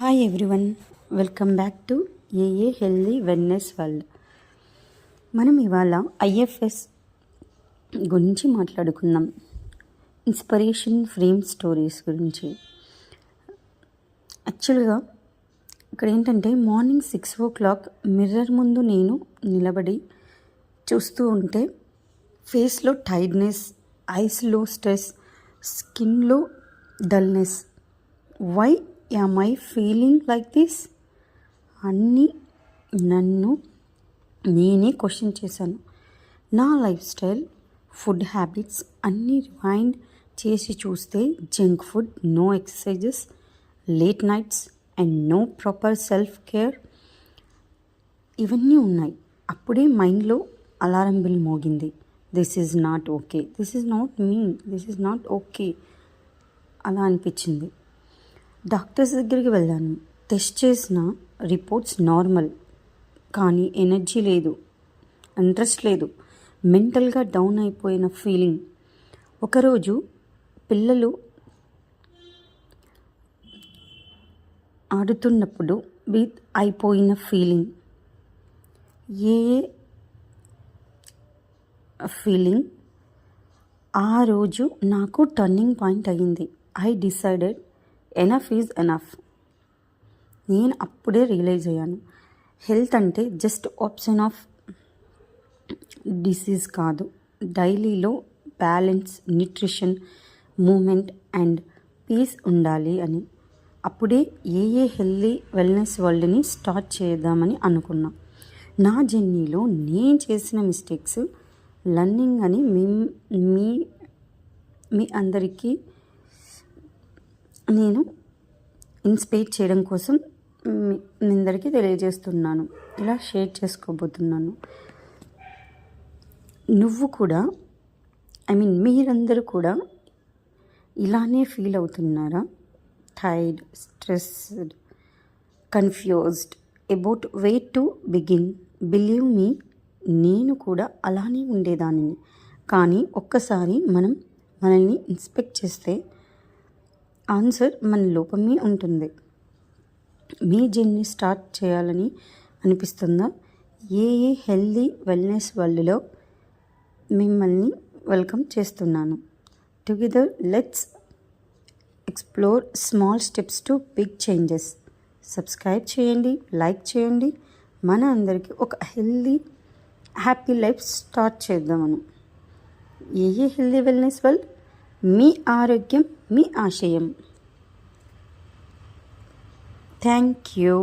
Hi everyone, welcome back to ఏఏ healthy wellness world. మనం ఇవాళ ఐఎఫ్ఎస్ గురించి మాట్లాడుకుందాం. ఇన్స్పిరేషన్ ఫ్రేమ్ స్టోరీస్ గురించి. యాక్చువల్గా ఇక్కడ ఏంటంటే మార్నింగ్ 6 o'clock మిర్రర్ ముందు నేను నిలబడి చూస్తూ ఉంటే ఫేస్లో టైర్డ్నెస్, ఐస్లో స్ట్రెస్, స్కిన్లో dullness. Why am I feeling like this అన్నీ నన్ను నేనే క్వశ్చన్ చేశాను. నా లైఫ్ స్టైల్, ఫుడ్ హ్యాబిట్స్ అన్నీ రివైండ్ చేసి చూస్తే junk food, no exercises, late nights and no proper self care ఇవన్నీ ఉన్నాయి. అప్పుడే మైండ్లో అలారం బిల్ మోగింది. This is not okay, this is not me, this is not okay అలా అనిపించింది. డాక్టర్స్ దగ్గరికి వెళ్ళాను. టెస్ట్ చేసిన రిపోర్ట్స్ నార్మల్, కానీ ఎనర్జీ లేదు, ఇంట్రెస్ట్ లేదు, మెంటల్గా డౌన్ అయిపోయిన ఫీలింగ్. ఒకరోజు పిల్లలు ఆడుతున్నప్పుడు వీక్ అయిపోయిన ఫీలింగ్. ఏ ఫీలింగ్ ఆ రోజు నాకు టర్నింగ్ పాయింట్ అయ్యింది. I decided enough is enough. నేను అప్పుడే రియలైజ్ అయ్యాను, హెల్త్ అంటే జస్ట్ ఆప్షన్ ఆఫ్ డిసీజ్ కాదు. డైలీలో balance, nutrition, movement and peace ఉండాలి అని. అప్పుడే ఏ హెల్దీ వెల్నెస్ వరల్డ్ని స్టార్ట్ చేద్దామని అనుకున్నా. నా జర్నీలో నేను చేసిన మిస్టేక్స్ లర్నింగ్ అని మీ అందరికీ నేను ఇన్స్పైర్ చేయడం కోసం మీ అందరికీ తెలియజేస్తున్నాను, ఇలా షేర్ చేసుకోబోతున్నాను. నువ్వు కూడా మీరందరూ కూడా ఇలానే ఫీల్ అవుతున్నారా? Tired, stressed, confused about way to begin? Believe me, నేను కూడా అలానే ఉండేదానిని. కానీ ఒక్కసారి మనల్ని ఇన్స్పెక్ట్ చేస్తే ఆన్సర్ మన లోపమే ఉంటుంది. మీ జర్నీ స్టార్ట్ చేయాలని అనిపిస్తుందా? ఏ హెల్దీ వెల్నెస్ వరల్డ్లో మిమ్మల్ని వెల్కమ్ చేస్తున్నాను. Together let's explore small steps to big changes. Subscribe చేయండి, లైక్ చేయండి. మన అందరికీ ఒక హెల్దీ హ్యాపీ లైఫ్ స్టార్ట్ చేద్దామను. ఏ హెల్దీ వెల్నెస్ వరల్డ్, మీ ఆరోగ్యం మీ ఆశయం. Thank you.